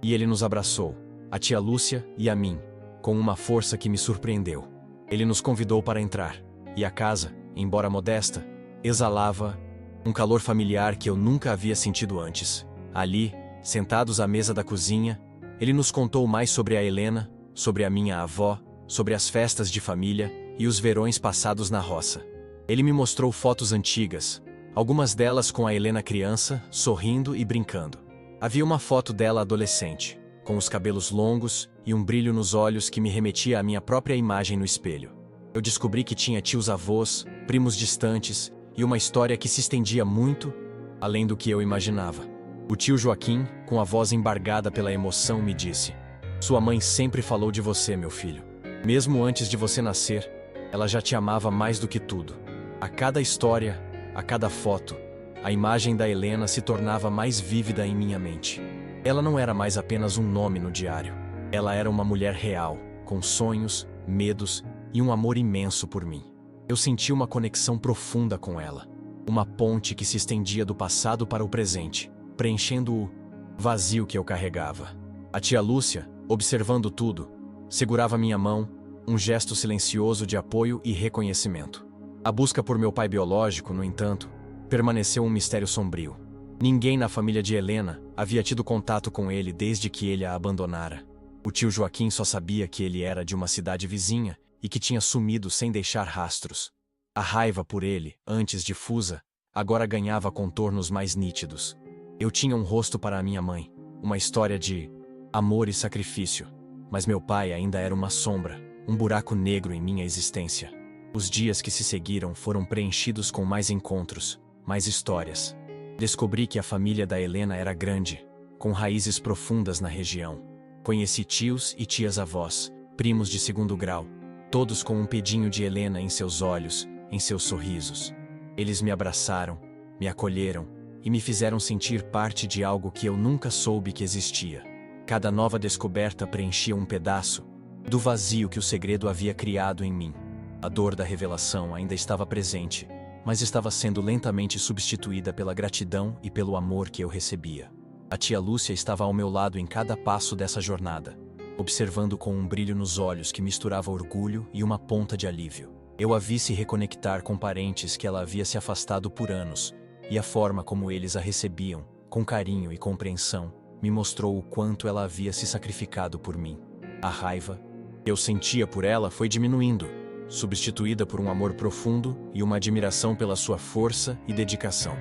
E ele nos abraçou, a tia Lúcia e a mim, com uma força que me surpreendeu. Ele nos convidou para entrar, e a casa, embora modesta, exalava um calor familiar que eu nunca havia sentido antes. Ali, sentados à mesa da cozinha, ele nos contou mais sobre a Helena, sobre a minha avó, sobre as festas de família e os verões passados na roça. Ele me mostrou fotos antigas, algumas delas com a Helena criança, sorrindo e brincando. Havia uma foto dela adolescente, com os cabelos longos e um brilho nos olhos que me remetia à minha própria imagem no espelho. Eu descobri que tinha tios-avós, primos distantes e uma história que se estendia muito além do que eu imaginava. O tio Joaquim, com a voz embargada pela emoção, me disse: "Sua mãe sempre falou de você, meu filho. Mesmo antes de você nascer, ela já te amava mais do que tudo. A cada história, a cada foto, a imagem da Helena se tornava mais vívida em minha mente. Ela não era mais apenas um nome no diário. Ela era uma mulher real, com sonhos, medos e um amor imenso por mim. Eu senti uma conexão profunda com ela. Uma ponte que se estendia do passado para o presente, preenchendo o vazio que eu carregava. A tia Lúcia, observando tudo, segurava minha mão, um gesto silencioso de apoio e reconhecimento. A busca por meu pai biológico, no entanto, permaneceu um mistério sombrio. Ninguém na família de Helena havia tido contato com ele desde que ele a abandonara. O tio Joaquim só sabia que ele era de uma cidade vizinha e que tinha sumido sem deixar rastros. A raiva por ele, antes difusa, agora ganhava contornos mais nítidos. Eu tinha um rosto para a minha mãe, uma história de amor e sacrifício, mas meu pai ainda era uma sombra, um buraco negro em minha existência. Os dias que se seguiram foram preenchidos com mais encontros, mais histórias. Descobri que a família da Helena era grande, com raízes profundas na região. Conheci tios e tias-avós, primos de segundo grau, todos com um pedinho de Helena em seus olhos, em seus sorrisos. Eles me abraçaram, me acolheram e me fizeram sentir parte de algo que eu nunca soube que existia. Cada nova descoberta preenchia um pedaço do vazio que o segredo havia criado em mim. A dor da revelação ainda estava presente, mas estava sendo lentamente substituída pela gratidão e pelo amor que eu recebia. A tia Lúcia estava ao meu lado em cada passo dessa jornada, observando com um brilho nos olhos que misturava orgulho e uma ponta de alívio. Eu a vi se reconectar com parentes que ela havia se afastado por anos, e a forma como eles a recebiam, com carinho e compreensão, me mostrou o quanto ela havia se sacrificado por mim. A raiva que eu sentia por ela foi diminuindo, substituída por um amor profundo e uma admiração pela sua força e dedicação.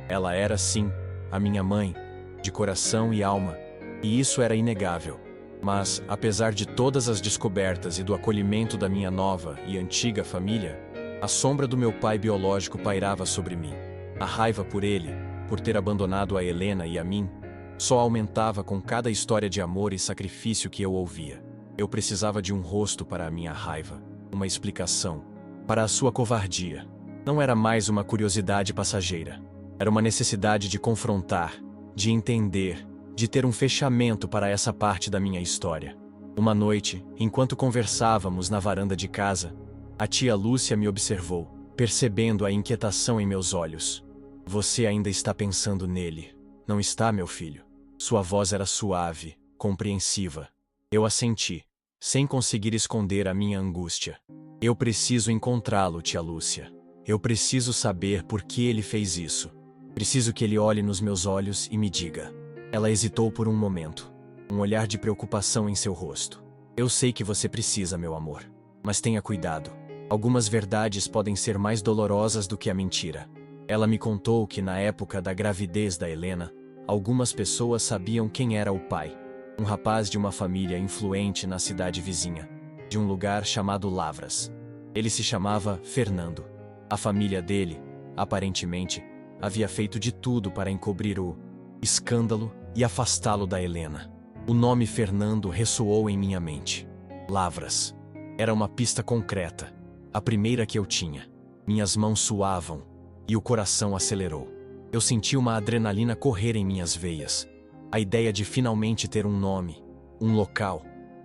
Ela era, sim, a minha mãe, de coração e alma, e isso era inegável. Mas, apesar de todas as descobertas e do acolhimento da minha nova e antiga família, a sombra do meu pai biológico pairava sobre mim. A raiva por ele, por ter abandonado a Helena e a mim, só aumentava com cada história de amor e sacrifício que eu ouvia. Eu precisava de um rosto para a minha raiva, uma explicação para a sua covardia. Não era mais uma curiosidade passageira. Era uma necessidade de confrontar, de entender, de ter um fechamento para essa parte da minha história. Uma noite, enquanto conversávamos na varanda de casa, a tia Lúcia me observou, percebendo a inquietação em meus olhos. "Você ainda está pensando nele, não está, meu filho?" Sua voz era suave, compreensiva. Eu assenti, sem conseguir esconder a minha angústia. "Eu preciso encontrá-lo, tia Lúcia. Eu preciso saber por que ele fez isso. Preciso que ele olhe nos meus olhos e me diga." Ela hesitou por um momento, um olhar de preocupação em seu rosto. "Eu sei que você precisa, meu amor. Mas tenha cuidado. Algumas verdades podem ser mais dolorosas do que a mentira." Ela me contou que na época da gravidez da Helena, algumas pessoas sabiam quem era o pai. Um rapaz de uma família influente na cidade vizinha, de um lugar chamado Lavras. Ele se chamava Fernando. A família dele, aparentemente, havia feito de tudo para encobrir o escândalo e afastá-lo da Helena. O nome Fernando ressoou em minha mente. Lavras. Era uma pista concreta, a primeira que eu tinha. Minhas mãos suavam e o coração acelerou. Eu senti uma adrenalina correr em minhas veias. A ideia de finalmente ter um nome, um local,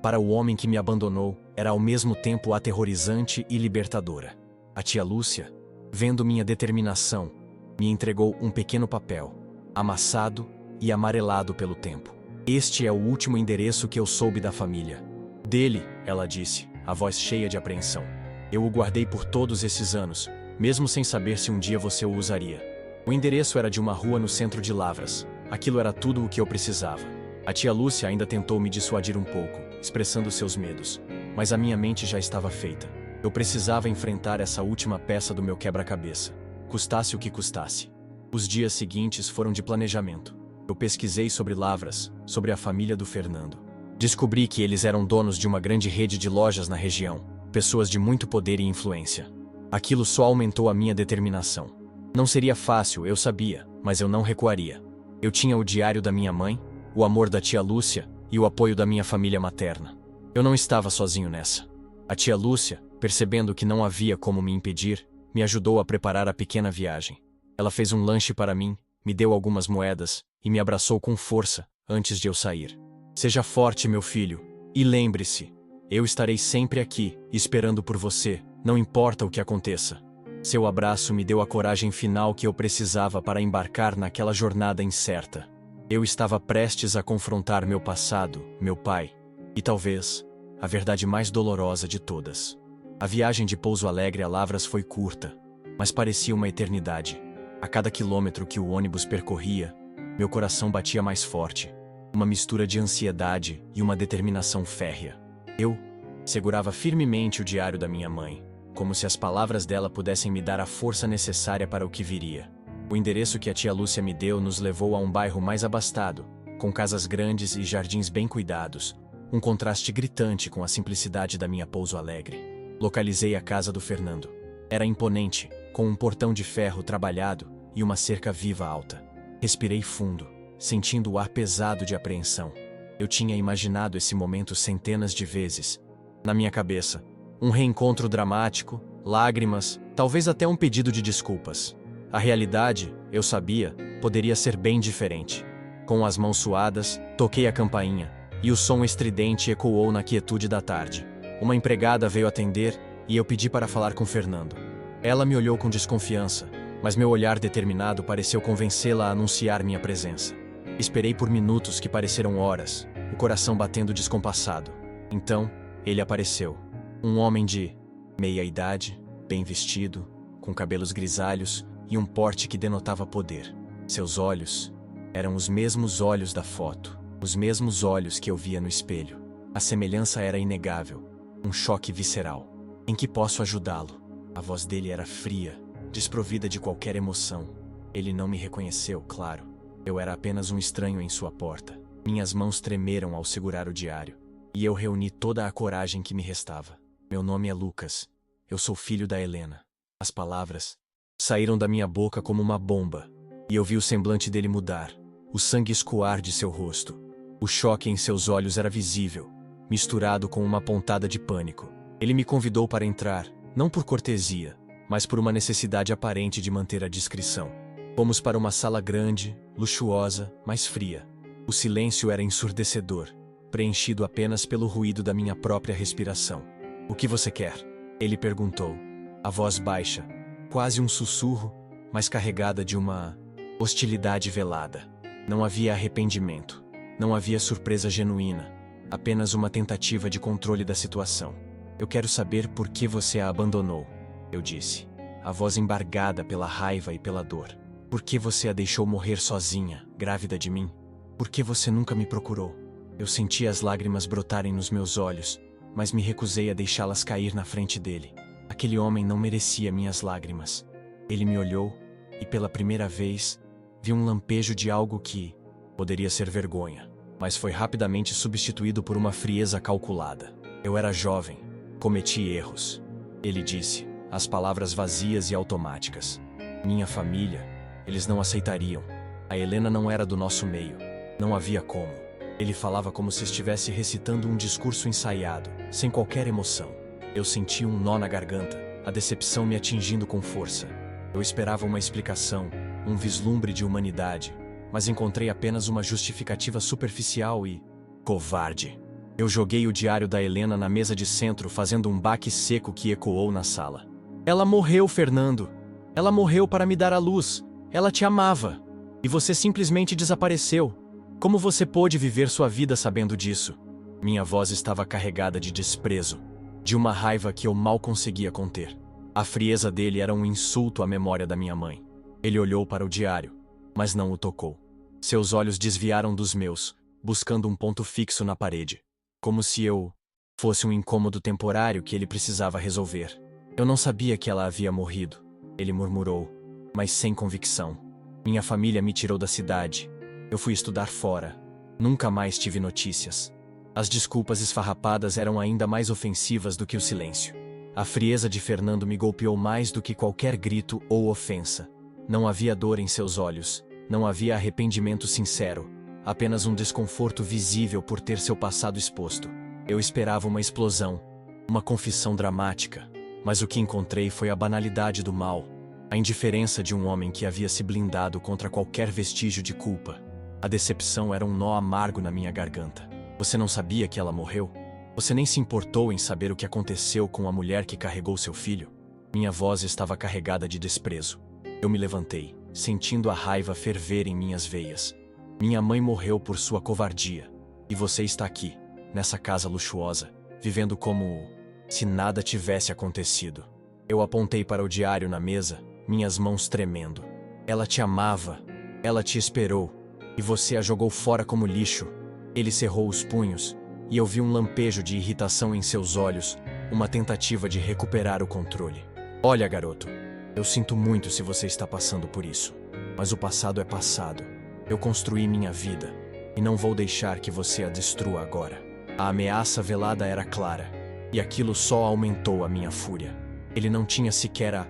para o homem que me abandonou, era ao mesmo tempo aterrorizante e libertadora. A tia Lúcia, vendo minha determinação, me entregou um pequeno papel, amassado e amarelado pelo tempo. Este é o último endereço que eu soube da família. Dele, ela disse, a voz cheia de apreensão. Eu o guardei por todos esses anos, mesmo sem saber se um dia você o usaria. O endereço era de uma rua no centro de Lavras. Aquilo era tudo o que eu precisava. A tia Lúcia ainda tentou me dissuadir um pouco, expressando seus medos, mas a minha mente já estava feita. Eu precisava enfrentar essa última peça do meu quebra-cabeça, custasse o que custasse. Os dias seguintes foram de planejamento. Eu pesquisei sobre Lavras, sobre a família do Fernando. Descobri que eles eram donos de uma grande rede de lojas na região, pessoas de muito poder e influência. Aquilo só aumentou a minha determinação. Não seria fácil, eu sabia, mas eu não recuaria. Eu tinha o diário da minha mãe, o amor da tia Lúcia e o apoio da minha família materna. Eu não estava sozinho nessa. A tia Lúcia, percebendo que não havia como me impedir, me ajudou a preparar a pequena viagem. Ela fez um lanche para mim, me deu algumas moedas e me abraçou com força antes de eu sair. Seja forte, meu filho, e lembre-se, eu estarei sempre aqui, esperando por você, não importa o que aconteça. Seu abraço me deu a coragem final que eu precisava para embarcar naquela jornada incerta. Eu estava prestes a confrontar meu passado, meu pai, e talvez a verdade mais dolorosa de todas. A viagem de Pouso Alegre a Lavras foi curta, mas parecia uma eternidade. A cada quilômetro que o ônibus percorria, meu coração batia mais forte, uma mistura de ansiedade e uma determinação férrea. Eu segurava firmemente o diário da minha mãe, como se as palavras dela pudessem me dar a força necessária para o que viria. O endereço que a tia Lúcia me deu nos levou a um bairro mais abastado, com casas grandes e jardins bem cuidados, um contraste gritante com a simplicidade da minha Pouso Alegre. Localizei a casa do Fernando. Era imponente, com um portão de ferro trabalhado e uma cerca viva alta. Respirei fundo, sentindo o ar pesado de apreensão. Eu tinha imaginado esse momento centenas de vezes. Na minha cabeça, um reencontro dramático, lágrimas, talvez até um pedido de desculpas. A realidade, eu sabia, poderia ser bem diferente. Com as mãos suadas, toquei a campainha, e o som estridente ecoou na quietude da tarde. Uma empregada veio atender, e eu pedi para falar com Fernando. Ela me olhou com desconfiança, mas meu olhar determinado pareceu convencê-la a anunciar minha presença. Esperei por minutos que pareceram horas, o coração batendo descompassado. Então, ele apareceu. Um homem de meia-idade, bem vestido, com cabelos grisalhos e um porte que denotava poder. Seus olhos eram os mesmos olhos da foto, os mesmos olhos que eu via no espelho. A semelhança era inegável, um choque visceral. Em que posso ajudá-lo? A voz dele era fria, desprovida de qualquer emoção. Ele não me reconheceu, claro. Eu era apenas um estranho em sua porta. Minhas mãos tremeram ao segurar o diário, e eu reuni toda a coragem que me restava. Meu nome é Lucas. Eu sou filho da Helena. As palavras saíram da minha boca como uma bomba, e eu vi o semblante dele mudar, o sangue escoar de seu rosto. O choque em seus olhos era visível, misturado com uma pontada de pânico. Ele me convidou para entrar, não por cortesia, mas por uma necessidade aparente de manter a discrição. Fomos para uma sala grande, luxuosa, mas fria. O silêncio era ensurdecedor, preenchido apenas pelo ruído da minha própria respiração. "O que você quer?" ele perguntou, a voz baixa, quase um sussurro, mas carregada de uma hostilidade velada. Não havia arrependimento, não havia surpresa genuína, apenas uma tentativa de controle da situação. "Eu quero saber por que você a abandonou", eu disse, a voz embargada pela raiva e pela dor. "Por que você a deixou morrer sozinha, grávida de mim? Por que você nunca me procurou?" Eu senti as lágrimas brotarem nos meus olhos, mas me recusei a deixá-las cair na frente dele. Aquele homem não merecia minhas lágrimas. Ele me olhou, e pela primeira vez, vi um lampejo de algo que poderia ser vergonha, mas foi rapidamente substituído por uma frieza calculada. Eu era jovem, cometi erros. Ele disse, as palavras vazias e automáticas. Minha família, eles não aceitariam. A Helena não era do nosso meio. Não havia como. Ele falava como se estivesse recitando um discurso ensaiado, sem qualquer emoção. Eu senti um nó na garganta, a decepção me atingindo com força. Eu esperava uma explicação, um vislumbre de humanidade, mas encontrei apenas uma justificativa superficial e covarde. Eu joguei o diário da Helena na mesa de centro, fazendo um baque seco que ecoou na sala. Ela morreu, Fernando. Ela morreu para me dar a luz. Ela te amava. E você simplesmente desapareceu. Como você pôde viver sua vida sabendo disso? Minha voz estava carregada de desprezo, de uma raiva que eu mal conseguia conter. A frieza dele era um insulto à memória da minha mãe. Ele olhou para o diário, mas não o tocou. Seus olhos desviaram dos meus, buscando um ponto fixo na parede, como se eu fosse um incômodo temporário que ele precisava resolver. Eu não sabia que ela havia morrido, ele murmurou, mas sem convicção. Minha família me tirou da cidade. Eu fui estudar fora. Nunca mais tive notícias. As desculpas esfarrapadas eram ainda mais ofensivas do que o silêncio. A frieza de Fernando me golpeou mais do que qualquer grito ou ofensa. Não havia dor em seus olhos, não havia arrependimento sincero, apenas um desconforto visível por ter seu passado exposto. Eu esperava uma explosão, uma confissão dramática, mas o que encontrei foi a banalidade do mal, a indiferença de um homem que havia se blindado contra qualquer vestígio de culpa. A decepção era um nó amargo na minha garganta. Você não sabia que ela morreu? Você nem se importou em saber o que aconteceu com a mulher que carregou seu filho? Minha voz estava carregada de desprezo. Eu me levantei, sentindo a raiva ferver em minhas veias. Minha mãe morreu por sua covardia. E você está aqui, nessa casa luxuosa, vivendo como se nada tivesse acontecido. Eu apontei para o diário na mesa, minhas mãos tremendo. Ela te amava, ela te esperou, e você a jogou fora como lixo. Ele cerrou os punhos, e eu vi um lampejo de irritação em seus olhos, uma tentativa de recuperar o controle. Olha, garoto, eu sinto muito se você está passando por isso, mas o passado é passado. Eu construí minha vida, e não vou deixar que você a destrua agora. A ameaça velada era clara, e aquilo só aumentou a minha fúria. Ele não tinha sequer a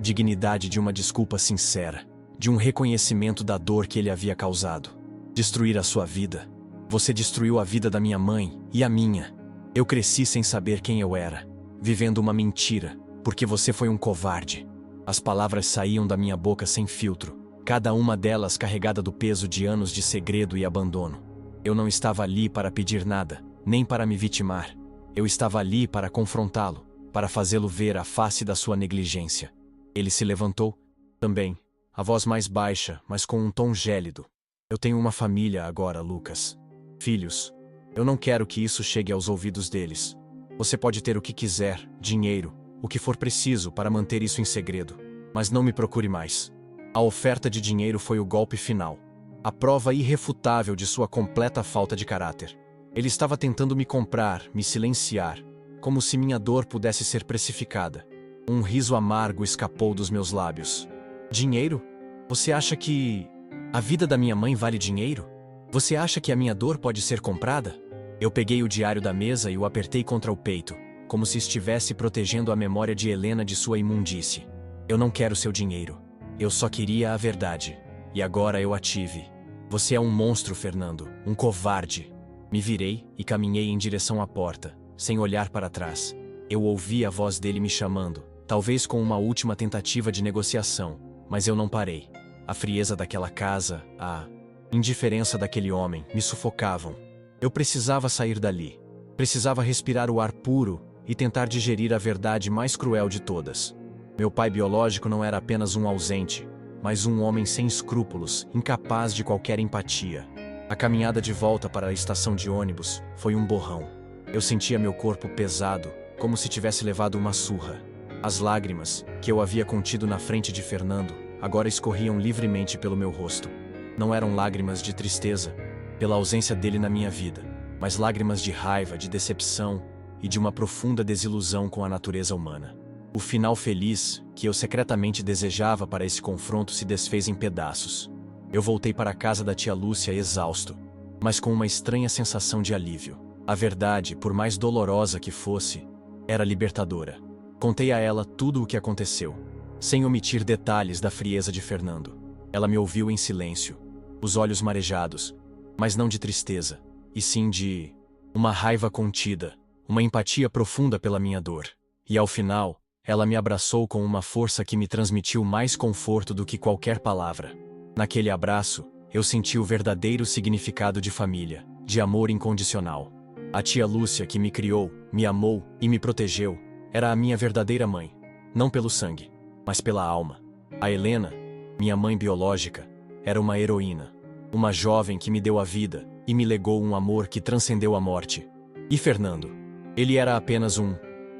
dignidade de uma desculpa sincera, de um reconhecimento da dor que ele havia causado. Destruir a sua vida. Você destruiu a vida da minha mãe e a minha. Eu cresci sem saber quem eu era, vivendo uma mentira, porque você foi um covarde. As palavras saíam da minha boca sem filtro, cada uma delas carregada do peso de anos de segredo e abandono. Eu não estava ali para pedir nada, nem para me vitimar. Eu estava ali para confrontá-lo, para fazê-lo ver a face da sua negligência. Ele se levantou, também, a voz mais baixa, mas com um tom gélido. Eu tenho uma família agora, Lucas. Filhos. Eu não quero que isso chegue aos ouvidos deles. Você pode ter o que quiser, dinheiro, o que for preciso para manter isso em segredo. Mas não me procure mais. A oferta de dinheiro foi o golpe final. A prova irrefutável de sua completa falta de caráter. Ele estava tentando me comprar, me silenciar, como se minha dor pudesse ser precificada. Um riso amargo escapou dos meus lábios. Dinheiro? Você acha que a vida da minha mãe vale dinheiro? Você acha que a minha dor pode ser comprada? Eu peguei o diário da mesa e o apertei contra o peito, como se estivesse protegendo a memória de Helena de sua imundície. Eu não quero seu dinheiro. Eu só queria a verdade. E agora eu a tive. Você é um monstro, Fernando, um covarde. Me virei e caminhei em direção à porta, sem olhar para trás. Eu ouvi a voz dele me chamando, talvez com uma última tentativa de negociação, mas eu não parei. A frieza daquela casa, a indiferença daquele homem me sufocavam. Eu precisava sair dali. Precisava respirar o ar puro e tentar digerir a verdade mais cruel de todas. Meu pai biológico não era apenas um ausente, mas um homem sem escrúpulos, incapaz de qualquer empatia. A caminhada de volta para a estação de ônibus foi um borrão. Eu sentia meu corpo pesado, como se tivesse levado uma surra. As lágrimas, que eu havia contido na frente de Fernando, agora escorriam livremente pelo meu rosto. Não eram lágrimas de tristeza, pela ausência dele na minha vida, mas lágrimas de raiva, de decepção e de uma profunda desilusão com a natureza humana. O final feliz, que eu secretamente desejava para esse confronto, se desfez em pedaços. Eu voltei para a casa da tia Lúcia exausto, mas com uma estranha sensação de alívio. A verdade, por mais dolorosa que fosse, era libertadora. Contei a ela tudo o que aconteceu, sem omitir detalhes da frieza de Fernando. Ela me ouviu em silêncio, os olhos marejados, mas não de tristeza, e sim de uma raiva contida, uma empatia profunda pela minha dor. E ao final, ela me abraçou com uma força que me transmitiu mais conforto do que qualquer palavra. Naquele abraço, eu senti o verdadeiro significado de família, de amor incondicional. A tia Lúcia, que me criou, me amou e me protegeu, era a minha verdadeira mãe, não pelo sangue, mas pela alma. A Helena, minha mãe biológica, era uma heroína, uma jovem que me deu a vida e me legou um amor que transcendeu a morte. E Fernando? Ele era apenas um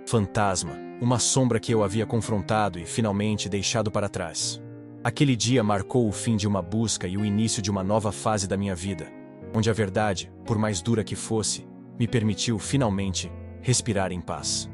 fantasma, uma sombra que eu havia confrontado e finalmente deixado para trás. Aquele dia marcou o fim de uma busca e o início de uma nova fase da minha vida, onde a verdade, por mais dura que fosse, me permitiu finalmente respirar em paz.